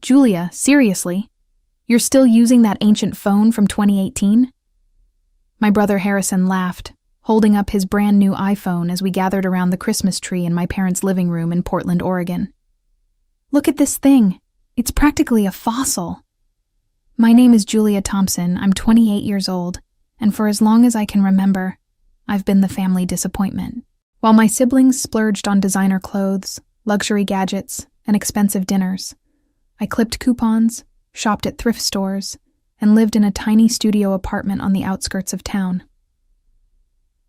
Julia, seriously? You're still using that ancient phone from 2018? My brother Harrison laughed, holding up his brand new iPhone as we gathered around the Christmas tree in my parents' living room in Portland, Oregon. Look at this thing. It's practically a fossil. My name is Julia Thompson. I'm 28 years old, and for as long as I can remember, I've been the family disappointment. While my siblings splurged on designer clothes, luxury gadgets, and expensive dinners, I clipped coupons, shopped at thrift stores, and lived in a tiny studio apartment on the outskirts of town.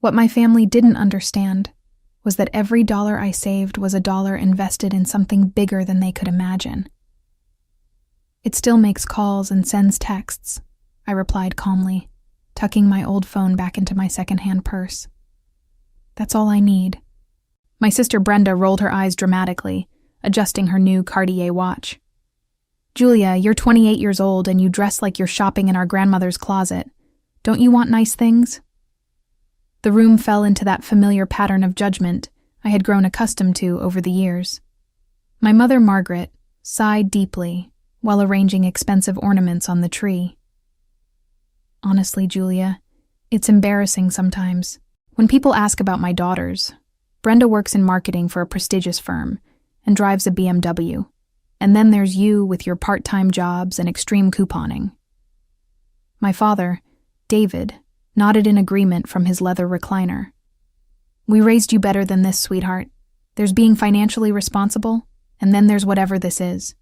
What my family didn't understand was that every dollar I saved was a dollar invested in something bigger than they could imagine. It still makes calls and sends texts, I replied calmly, tucking my old phone back into my secondhand purse. That's all I need. My sister Brenda rolled her eyes dramatically, adjusting her new Cartier watch. Julia, you're 28 years old and you dress like you're shopping in our grandmother's closet. Don't you want nice things? The room fell into that familiar pattern of judgment I had grown accustomed to over the years. My mother, Margaret, sighed deeply while arranging expensive ornaments on the tree. Honestly, Julia, it's embarrassing sometimes. When people ask about my daughters, Brenda works in marketing for a prestigious firm and drives a BMW. And then there's you with your part-time jobs and extreme couponing. My father, David, nodded in agreement from his leather recliner. We raised you better than this, sweetheart. There's being financially responsible, and then there's whatever this is.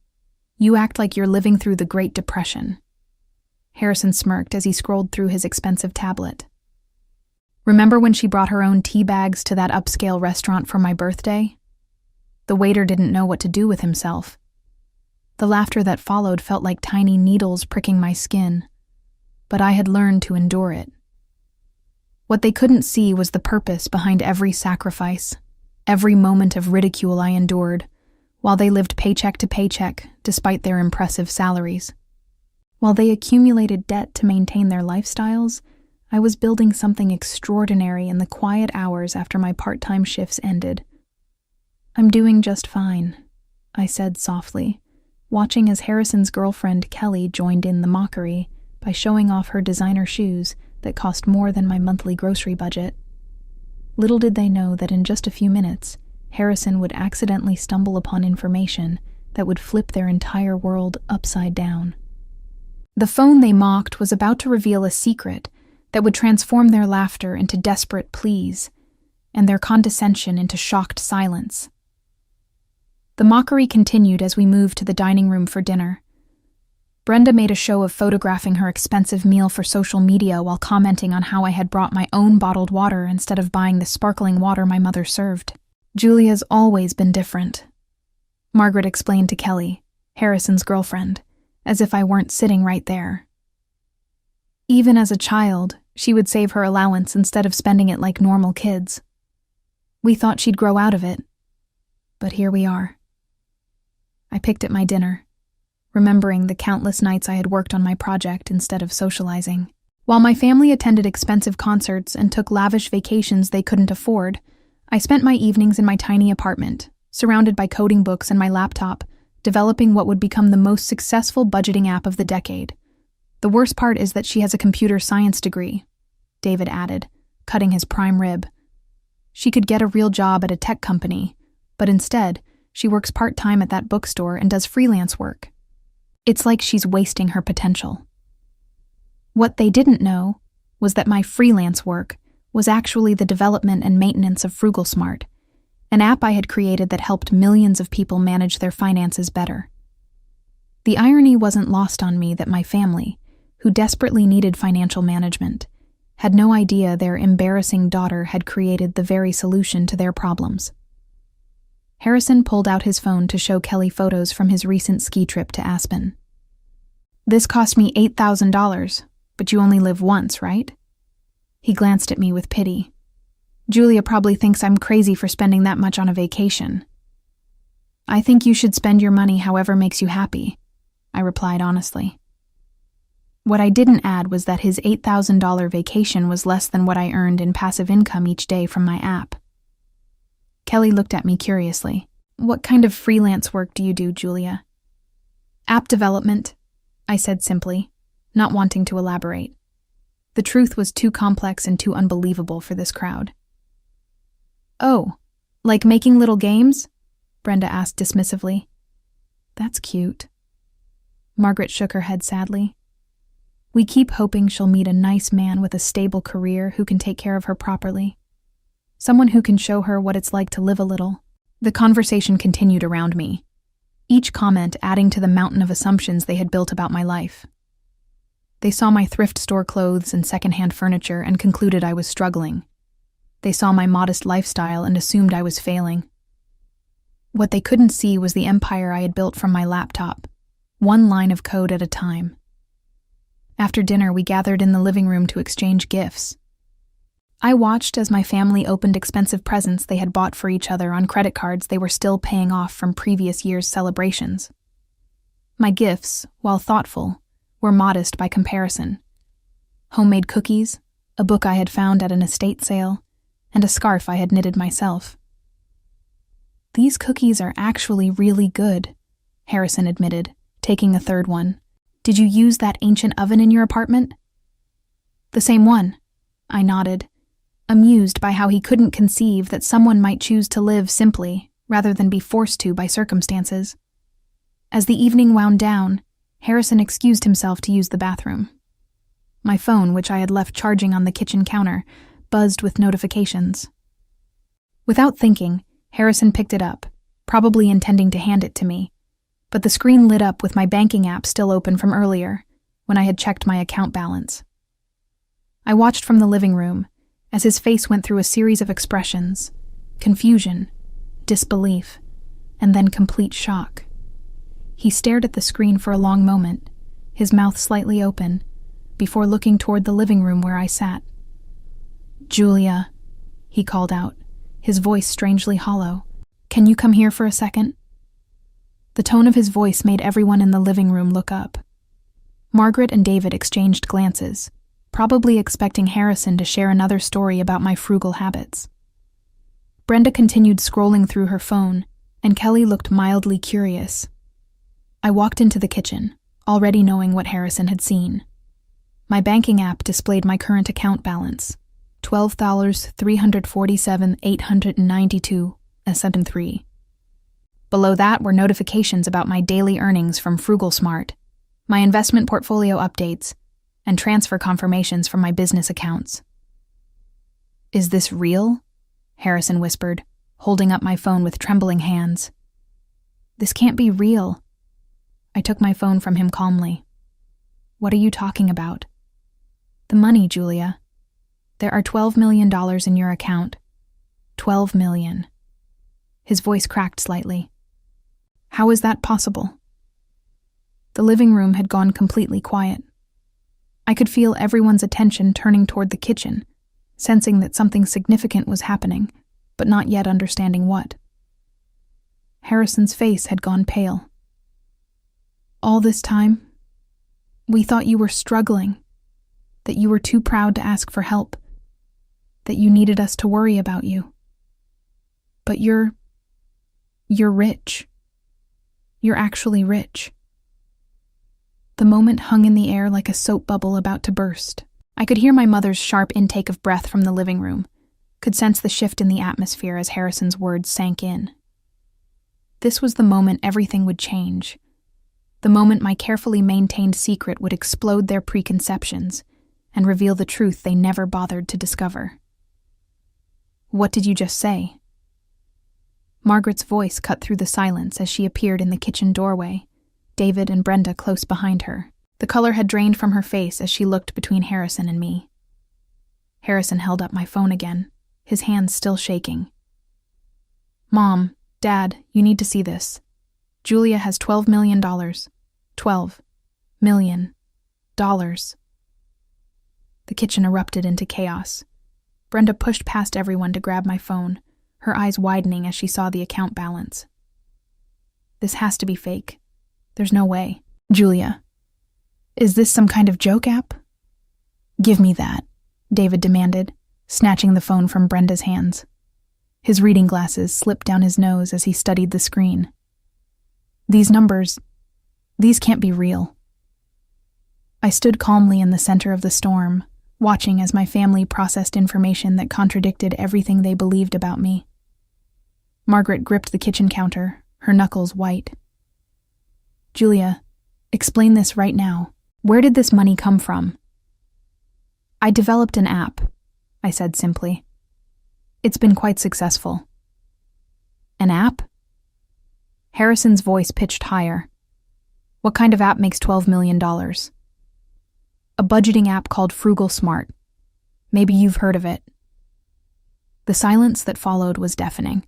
You act like you're living through the Great Depression. Harrison smirked as he scrolled through his expensive tablet. Remember when she brought her own tea bags to that upscale restaurant for my birthday? The waiter didn't know what to do with himself. The laughter that followed felt like tiny needles pricking my skin, but I had learned to endure it. What they couldn't see was the purpose behind every sacrifice, every moment of ridicule I endured, while they lived paycheck to paycheck despite their impressive salaries. While they accumulated debt to maintain their lifestyles, I was building something extraordinary in the quiet hours after my part-time shifts ended. I'm doing just fine, I said softly, watching as Harrison's girlfriend Kelly joined in the mockery by showing off her designer shoes that cost more than my monthly grocery budget. Little did they know that in just a few minutes, Harrison would accidentally stumble upon information that would flip their entire world upside down. The phone they mocked was about to reveal a secret that would transform their laughter into desperate pleas and their condescension into shocked silence. The mockery continued as we moved to the dining room for dinner. Brenda made a show of photographing her expensive meal for social media while commenting on how I had brought my own bottled water instead of buying the sparkling water my mother served. Julia's always been different, Margaret explained to Kelly, Harrison's girlfriend, as if I weren't sitting right there. Even as a child, she would save her allowance instead of spending it like normal kids. We thought she'd grow out of it, but here we are. I picked at my dinner, remembering the countless nights I had worked on my project instead of socializing. While my family attended expensive concerts and took lavish vacations they couldn't afford, I spent my evenings in my tiny apartment, surrounded by coding books and my laptop, developing what would become the most successful budgeting app of the decade. The worst part is that she has a computer science degree, David added, cutting his prime rib. She could get a real job at a tech company, but instead, she works part-time at that bookstore and does freelance work. It's like she's wasting her potential. What they didn't know was that my freelance work was actually the development and maintenance of FrugalSmart, an app I had created that helped millions of people manage their finances better. The irony wasn't lost on me that my family, who desperately needed financial management, had no idea their embarrassing daughter had created the very solution to their problems. Harrison pulled out his phone to show Kelly photos from his recent ski trip to Aspen. This cost me $8,000, but you only live once, right? He glanced at me with pity. Julia probably thinks I'm crazy for spending that much on a vacation. I think you should spend your money however makes you happy, I replied honestly. What I didn't add was that his $8,000 vacation was less than what I earned in passive income each day from my app. Kelly looked at me curiously. What kind of freelance work do you do, Julia? App development, I said simply, not wanting to elaborate. The truth was too complex and too unbelievable for this crowd. Oh, like making little games? Brenda asked dismissively. That's cute. Margaret shook her head sadly. We keep hoping she'll meet a nice man with a stable career who can take care of her properly. Someone who can show her what it's like to live a little. The conversation continued around me, each comment adding to the mountain of assumptions they had built about my life. They saw my thrift store clothes and secondhand furniture and concluded I was struggling. They saw my modest lifestyle and assumed I was failing. What they couldn't see was the empire I had built from my laptop, one line of code at a time. After dinner, we gathered in the living room to exchange gifts. I watched as my family opened expensive presents they had bought for each other on credit cards they were still paying off from previous year's celebrations. My gifts, while thoughtful, were modest by comparison. Homemade cookies, a book I had found at an estate sale, and a scarf I had knitted myself. These cookies are actually really good, Harrison admitted, taking a third one. Did you use that ancient oven in your apartment? The same one, I nodded, amused by how he couldn't conceive that someone might choose to live simply rather than be forced to by circumstances. As the evening wound down, Harrison excused himself to use the bathroom. My phone, which I had left charging on the kitchen counter, buzzed with notifications. Without thinking, Harrison picked it up, probably intending to hand it to me, but the screen lit up with my banking app still open from earlier, when I had checked my account balance. I watched from the living room as his face went through a series of expressions: confusion, disbelief, and then complete shock. He stared at the screen for a long moment, his mouth slightly open, before looking toward the living room where I sat. "Julia," he called out, his voice strangely hollow. "Can you come here for a second?" The tone of his voice made everyone in the living room look up. Margaret and David exchanged glances, probably expecting Harrison to share another story about my frugal habits. Brenda continued scrolling through her phone, and Kelly looked mildly curious. I walked into the kitchen, already knowing what Harrison had seen. My banking app displayed my current account balance, $12,347,892.73. Below that were notifications about my daily earnings from FrugalSmart, my investment portfolio updates, and transfer confirmations from my business accounts. "Is this real?" Harrison whispered, holding up my phone with trembling hands. "This can't be real." I took my phone from him calmly. "What are you talking about?" "The money, Julia. There are $12 million in your account. $12 million. His voice cracked slightly. "How is that possible?" The living room had gone completely quiet. I could feel everyone's attention turning toward the kitchen, sensing that something significant was happening, but not yet understanding what. Harrison's face had gone pale. "All this time, we thought you were struggling, that you were too proud to ask for help, that you needed us to worry about you. But you're rich. You're actually rich." The moment hung in the air like a soap bubble about to burst. I could hear my mother's sharp intake of breath from the living room, could sense the shift in the atmosphere as Harrison's words sank in. This was the moment everything would change. The moment my carefully maintained secret would explode their preconceptions and reveal the truth they never bothered to discover. "What did you just say?" Margaret's voice cut through the silence as she appeared in the kitchen doorway, David and Brenda close behind her. The color had drained from her face as she looked between Harrison and me. Harrison held up my phone again, his hands still shaking. "Mom, Dad, you need to see this. Julia has $12 million. $12 million. The kitchen erupted into chaos. Brenda pushed past everyone to grab my phone, her eyes widening as she saw the account balance. "This has to be fake. There's no way." "Julia, is this some kind of joke app?" "Give me that," David demanded, snatching the phone from Brenda's hands. His reading glasses slipped down his nose as he studied the screen. "These numbers, These can't be real. I stood calmly in the center of the storm, watching as my family processed information that contradicted everything they believed about me. Margaret gripped the kitchen counter, her knuckles white. Julia, explain this right now. Where did this money come from? I developed an app, I said simply. It's been quite successful. An app? Harrison's voice pitched higher. What kind of app makes $12 million? A budgeting app called Frugal Smart. Maybe you've heard of it. The silence that followed was deafening.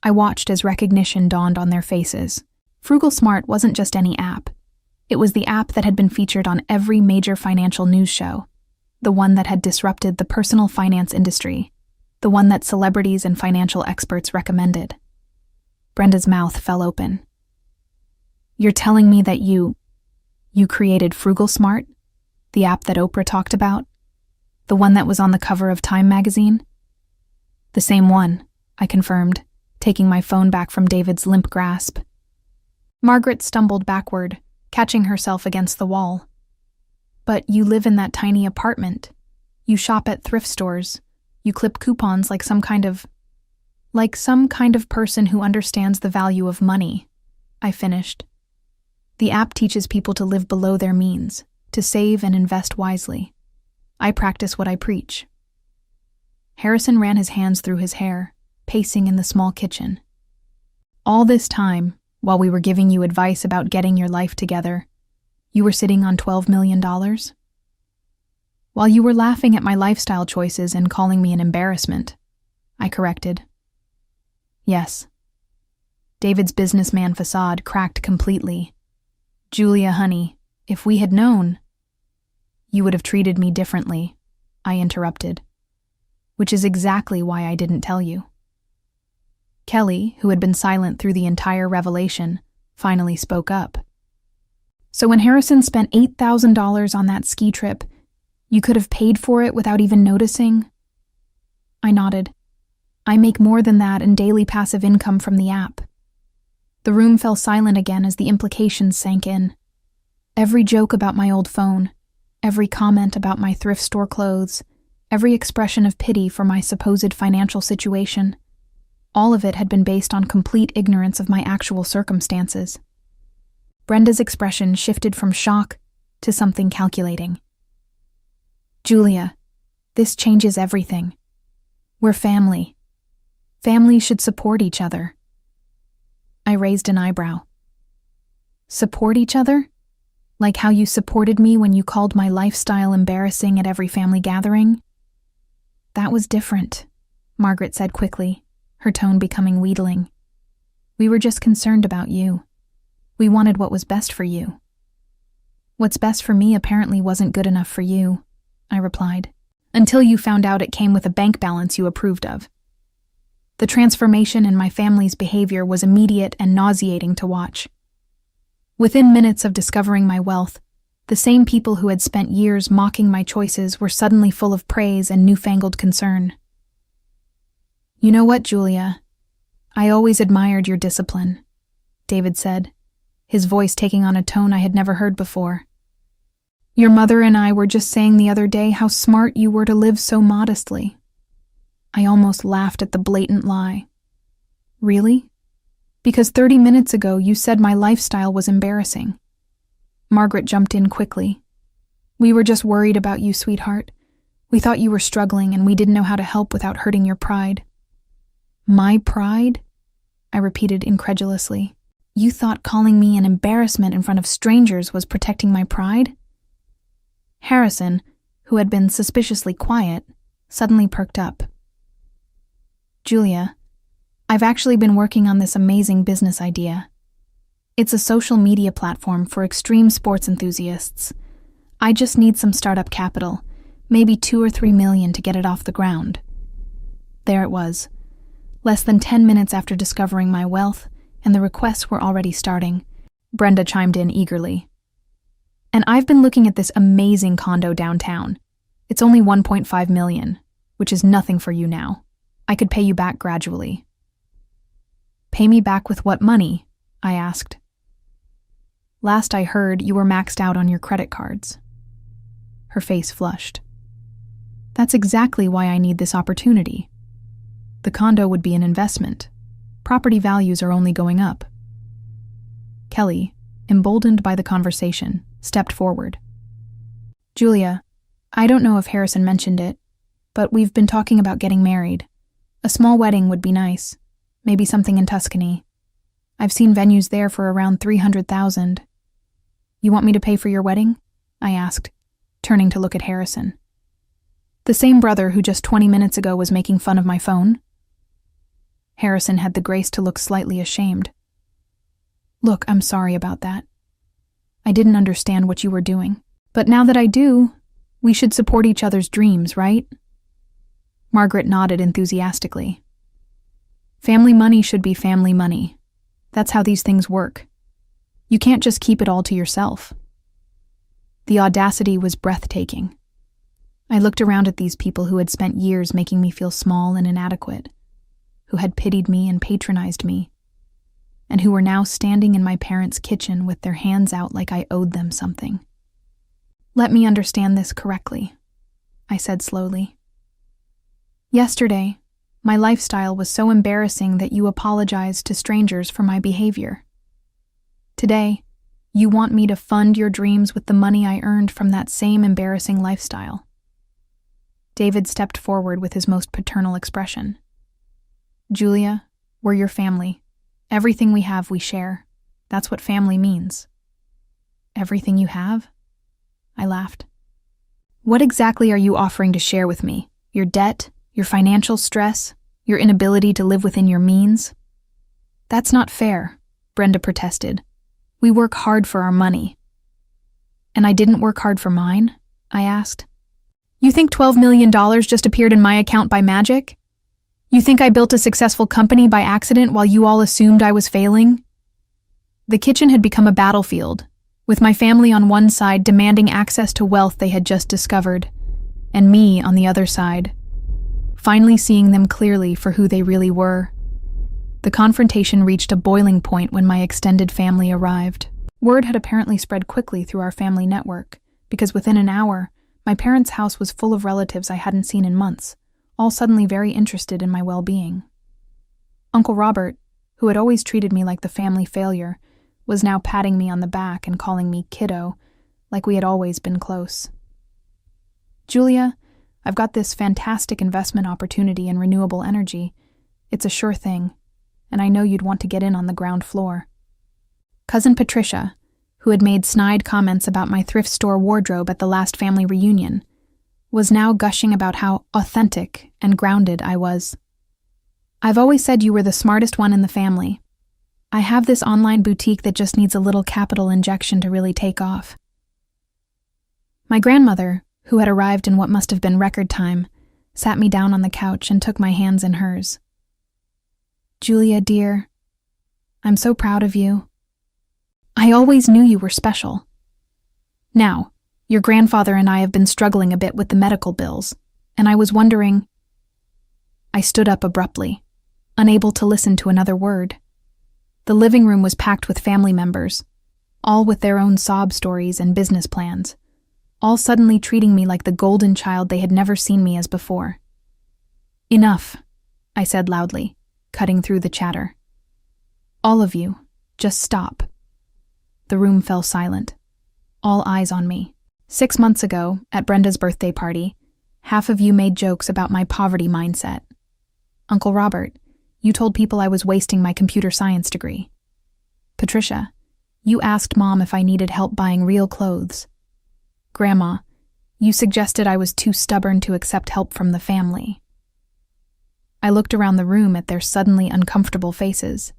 I watched as recognition dawned on their faces. Frugal Smart wasn't just any app. It was the app that had been featured on every major financial news show, the one that had disrupted the personal finance industry, the one that celebrities and financial experts recommended. Brenda's mouth fell open. You're telling me that you created Frugal Smart? The app that Oprah talked about? The one that was on the cover of Time magazine? The same one, I confirmed, taking my phone back from David's limp grasp. Margaret stumbled backward, catching herself against the wall. But you live in that tiny apartment. You shop at thrift stores. You clip coupons like some kind of person who understands the value of money, I finished. The app teaches people to live below their means, to save and invest wisely. I practice what I preach. Harrison ran his hands through his hair, pacing in the small kitchen. All this time, while we were giving you advice about getting your life together, you were sitting on $12 million? While you were laughing at my lifestyle choices and calling me an embarrassment, I corrected. Yes. David's businessman facade cracked completely. Julia, honey, if we had known... You would have treated me differently, I interrupted. Which is exactly why I didn't tell you. Kelly, who had been silent through the entire revelation, finally spoke up. So when Harrison spent $8,000 on that ski trip, you could have paid for it without even noticing? I nodded. I make more than that in daily passive income from the app. The room fell silent again as the implications sank in. Every joke about my old phone, every comment about my thrift store clothes, every expression of pity for my supposed financial situation, all of it had been based on complete ignorance of my actual circumstances. Brenda's expression shifted from shock to something calculating. Julia, this changes everything. We're family. Families should support each other. I raised an eyebrow. Support each other? Like how you supported me when you called my lifestyle embarrassing at every family gathering? That was different, Margaret said quickly, her tone becoming wheedling. We were just concerned about you. We wanted what was best for you. What's best for me apparently wasn't good enough for you, I replied, until you found out it came with a bank balance you approved of. The transformation in my family's behavior was immediate and nauseating to watch. Within minutes of discovering my wealth, the same people who had spent years mocking my choices were suddenly full of praise and newfangled concern. You know what, Julia? I always admired your discipline, David said, his voice taking on a tone I had never heard before. Your mother and I were just saying the other day how smart you were to live so modestly. I almost laughed at the blatant lie. Really? Because 30 minutes ago you said my lifestyle was embarrassing. Margaret jumped in quickly. We were just worried about you, sweetheart. We thought you were struggling and we didn't know how to help without hurting your pride. My pride? I repeated incredulously. You thought calling me an embarrassment in front of strangers was protecting my pride? Harrison, who had been suspiciously quiet, suddenly perked up. Julia, I've actually been working on this amazing business idea. It's a social media platform for extreme sports enthusiasts. I just need some startup capital, maybe $2 or $3 million to get it off the ground. There it was. Less than 10 minutes after discovering my wealth, and the requests were already starting, Brenda chimed in eagerly. And I've been looking at this amazing condo downtown. It's only $1.5 million, which is nothing for you now. I could pay you back gradually. Pay me back with what money? I asked. Last I heard, you were maxed out on your credit cards." Her face flushed. "That's exactly why I need this opportunity. The condo would be an investment. Property values are only going up." Kelly, emboldened by the conversation, stepped forward. "Julia, I don't know if Harrison mentioned it, but we've been talking about getting married. A small wedding would be nice. Maybe something in Tuscany. I've seen venues there for around $300,000. You want me to pay for your wedding?" I asked, turning to look at Harrison. "The same brother who just 20 minutes ago was making fun of my phone?" Harrison had the grace to look slightly ashamed. "Look, I'm sorry about that. I didn't understand what you were doing. But now that I do, we should support each other's dreams, right?" Margaret nodded enthusiastically. "Family money should be family money. That's how these things work. You can't just keep it all to yourself." The audacity was breathtaking. I looked around at these people who had spent years making me feel small and inadequate, who had pitied me and patronized me, and who were now standing in my parents' kitchen with their hands out like I owed them something. "Let me understand this correctly," I said slowly. "Yesterday, my lifestyle was so embarrassing that you apologized to strangers for my behavior. Today, you want me to fund your dreams with the money I earned from that same embarrassing lifestyle." David stepped forward with his most paternal expression. "Julia, we're your family. Everything we have, we share. That's what family means." "Everything you have?" I laughed. "What exactly are you offering to share with me? Your debt? Your financial stress? Your inability to live within your means?" "That's not fair," Brenda protested. "We work hard for our money." "And I didn't work hard for mine?" I asked. "You think $12 million just appeared in my account by magic? You think I built a successful company by accident while you all assumed I was failing?" The kitchen had become a battlefield, with my family on one side demanding access to wealth they had just discovered, and me on the other side, finally seeing them clearly for who they really were. The confrontation reached a boiling point when my extended family arrived. Word had apparently spread quickly through our family network, because within an hour, my parents' house was full of relatives I hadn't seen in months, all suddenly very interested in my well-being. Uncle Robert, who had always treated me like the family failure, was now patting me on the back and calling me kiddo, like we had always been close. "Julia, I've got this fantastic investment opportunity in renewable energy. It's a sure thing, and I know you'd want to get in on the ground floor." Cousin Patricia, who had made snide comments about my thrift store wardrobe at the last family reunion, was now gushing about how authentic and grounded I was. "I've always said you were the smartest one in the family. I have this online boutique that just needs a little capital injection to really take off." My grandmother, who had arrived in what must have been record time, sat me down on the couch and took my hands in hers. "Julia, dear, I'm so proud of you. I always knew you were special. Now, your grandfather and I have been struggling a bit with the medical bills, and I was wondering—" I stood up abruptly, unable to listen to another word. The living room was packed with family members, all with their own sob stories and business plans, all suddenly treating me like the golden child they had never seen me as before. "Enough," I said loudly, cutting through the chatter. "All of you, just stop." The room fell silent, all eyes on me. 6 months ago, at Brenda's birthday party, half of you made jokes about my poverty mindset. Uncle Robert, you told people I was wasting my computer science degree. Patricia, you asked Mom if I needed help buying real clothes. Grandma, you suggested I was too stubborn to accept help from the family. I looked around the room at their suddenly uncomfortable faces.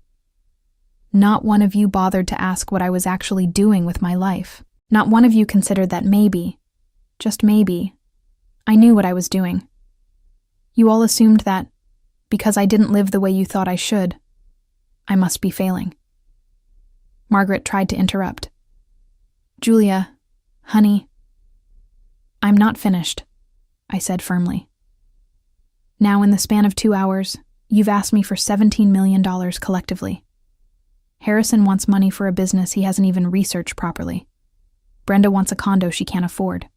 Not one of you bothered to ask what I was actually doing with my life. Not one of you considered that maybe, just maybe, I knew what I was doing. You all assumed that, because I didn't live the way you thought I should, I must be failing. Margaret tried to interrupt. "Julia, honey." "I'm not finished," I said firmly. "Now, in the span of 2 hours, you've asked me for $17 million collectively. Harrison wants money for a business he hasn't even researched properly. Brenda wants a condo she can't afford.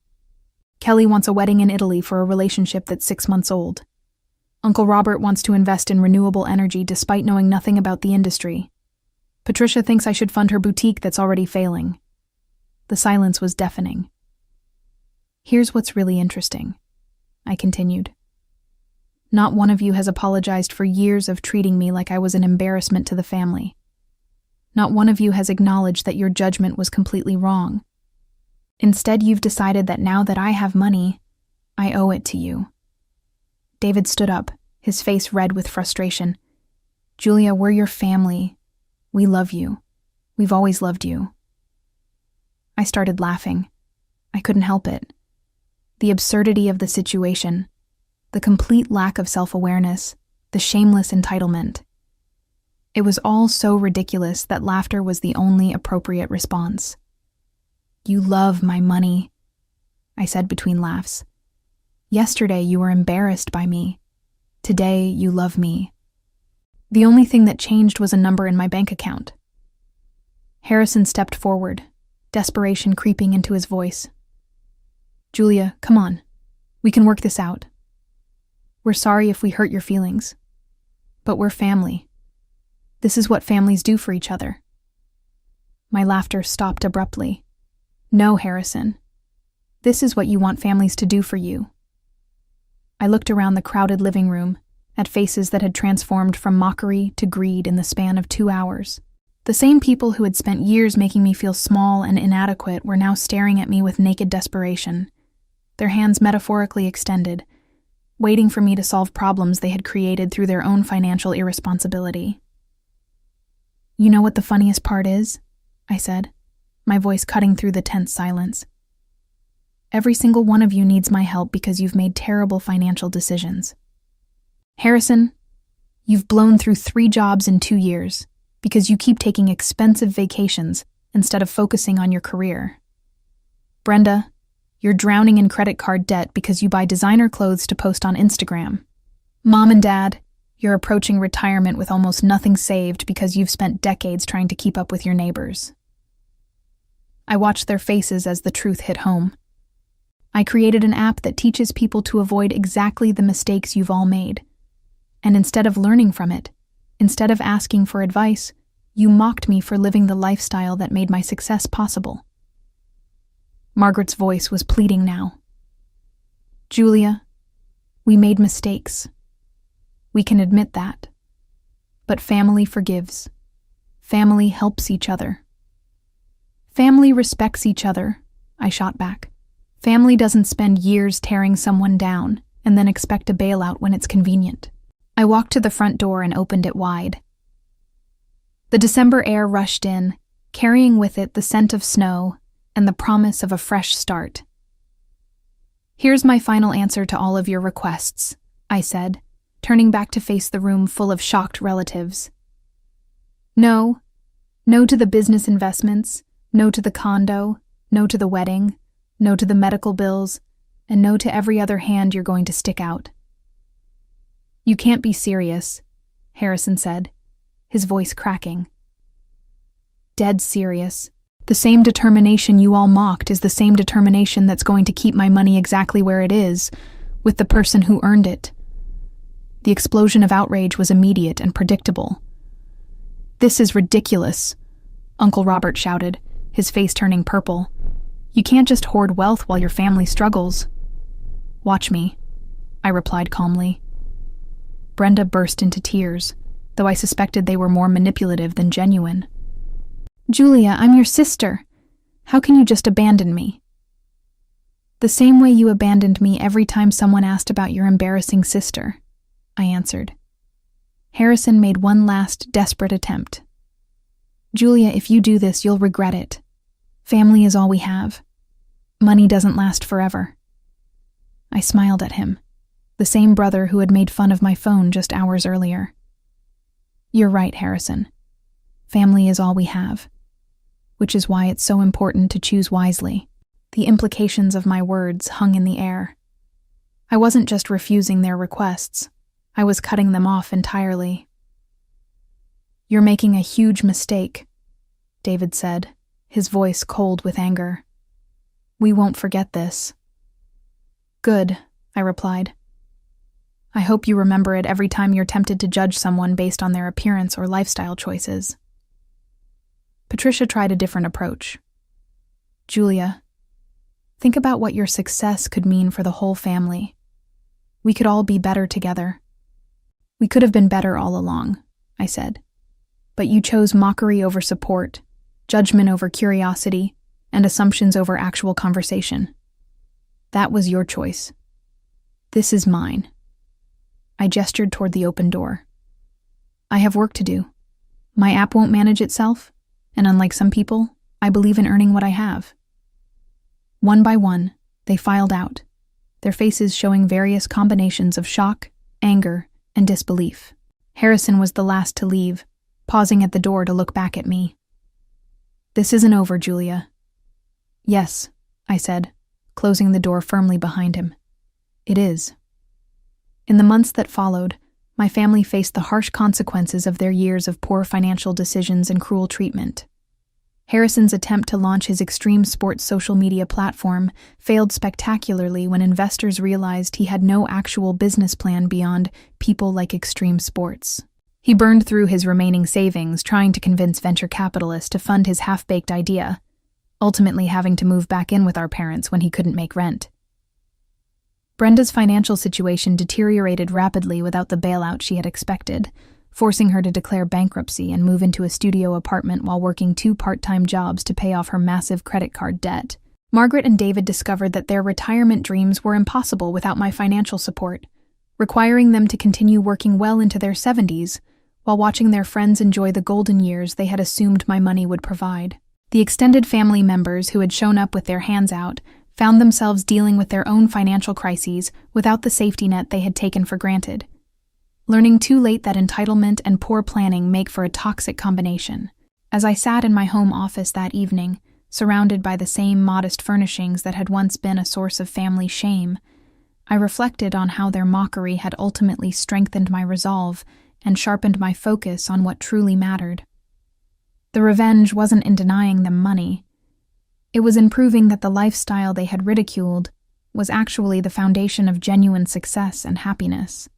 Kelly wants a wedding in Italy for a relationship that's 6 months old. Uncle Robert wants to invest in renewable energy despite knowing nothing about the industry. Patricia thinks I should fund her boutique that's already failing. The silence was deafening. Here's what's really interesting, I continued. Not one of you has apologized for years of treating me like I was an embarrassment to the family. Not one of you has acknowledged that your judgment was completely wrong. Instead, you've decided that now that I have money, I owe it to you. David stood up, his face red with frustration. Julia, we're your family. We love you. We've always loved you. I started laughing. I couldn't help it. The absurdity of the situation, the complete lack of self-awareness, the shameless entitlement. It was all so ridiculous that laughter was the only appropriate response. You love my money, I said between laughs. Yesterday you were embarrassed by me. Today you love me. The only thing that changed was a number in my bank account. Harrison stepped forward, desperation creeping into his voice. Julia, come on. We can work this out. We're sorry if we hurt your feelings, but we're family. This is what families do for each other. My laughter stopped abruptly. No, Harrison. This is what you want families to do for you. I looked around the crowded living room, at faces that had transformed from mockery to greed in the span of 2 hours. The same people who had spent years making me feel small and inadequate were now staring at me with naked desperation, their hands metaphorically extended, waiting for me to solve problems they had created through their own financial irresponsibility. You know what the funniest part is? I said, my voice cutting through the tense silence. Every single one of you needs my help because you've made terrible financial decisions. Harrison, you've blown through 3 jobs in 2 years because you keep taking expensive vacations instead of focusing on your career. Brenda, you're drowning in credit card debt because you buy designer clothes to post on Instagram. Mom and Dad, you're approaching retirement with almost nothing saved because you've spent decades trying to keep up with your neighbors. I watched their faces as the truth hit home. I created an app that teaches people to avoid exactly the mistakes you've all made. And instead of learning from it, instead of asking for advice, you mocked me for living the lifestyle that made my success possible. Margaret's voice was pleading now. Julia, we made mistakes. We can admit that. But family forgives. Family helps each other. Family respects each other, I shot back. Family doesn't spend years tearing someone down and then expect a bailout when it's convenient. I walked to the front door and opened it wide. The December air rushed in, carrying with it the scent of snow and the promise of a fresh start. Here's my final answer to all of your requests, I said, turning back to face the room full of shocked relatives. No. No to the business investments, no to the condo, no to the wedding, no to the medical bills, and no to every other hand you're going to stick out. You can't be serious, Harrison said, his voice cracking. Dead serious. The same determination you all mocked is the same determination that's going to keep my money exactly where it is, with the person who earned it. The explosion of outrage was immediate and predictable. This is ridiculous, Uncle Robert shouted, his face turning purple. You can't just hoard wealth while your family struggles. Watch me, I replied calmly. Brenda burst into tears, though I suspected they were more manipulative than genuine. Julia, I'm your sister. How can you just abandon me? The same way you abandoned me every time someone asked about your embarrassing sister, I answered. Harrison made one last desperate attempt. Julia, if you do this, you'll regret it. Family is all we have. Money doesn't last forever. I smiled at him, the same brother who had made fun of my phone just hours earlier. You're right, Harrison. Family is all we have, which is why it's so important to choose wisely. The implications of my words hung in the air. I wasn't just refusing their requests. I was cutting them off entirely. "You're making a huge mistake," David said, his voice cold with anger. "We won't forget this." "Good," I replied. "I hope you remember it every time you're tempted to judge someone based on their appearance or lifestyle choices." Patricia tried a different approach. "Julia, think about what your success could mean for the whole family. We could all be better together." "We could have been better all along," I said. "But you chose mockery over support, judgment over curiosity, and assumptions over actual conversation. That was your choice. This is mine." I gestured toward the open door. "I have work to do. My app won't manage itself, and unlike some people, I believe in earning what I have." One by one, they filed out, their faces showing various combinations of shock, anger, and disbelief. Harrison was the last to leave, pausing at the door to look back at me. "This isn't over, Julia." "Yes," I said, closing the door firmly behind him. "It is." In the months that followed, my family faced the harsh consequences of their years of poor financial decisions and cruel treatment. Harrison's attempt to launch his extreme sports social media platform failed spectacularly when investors realized he had no actual business plan beyond people like extreme sports. He burned through his remaining savings trying to convince venture capitalists to fund his half-baked idea, ultimately having to move back in with our parents when he couldn't make rent. Brenda's financial situation deteriorated rapidly without the bailout she had expected, forcing her to declare bankruptcy and move into a studio apartment while working 2 part-time jobs to pay off her massive credit card debt. Margaret and David discovered that their retirement dreams were impossible without my financial support, requiring them to continue working well into their 70s while watching their friends enjoy the golden years they had assumed my money would provide. The extended family members who had shown up with their hands out found themselves dealing with their own financial crises without the safety net they had taken for granted, learning too late that entitlement and poor planning make for a toxic combination. As I sat in my home office that evening, surrounded by the same modest furnishings that had once been a source of family shame, I reflected on how their mockery had ultimately strengthened my resolve and sharpened my focus on what truly mattered. The revenge wasn't in denying them money. It was in proving that the lifestyle they had ridiculed was actually the foundation of genuine success and happiness.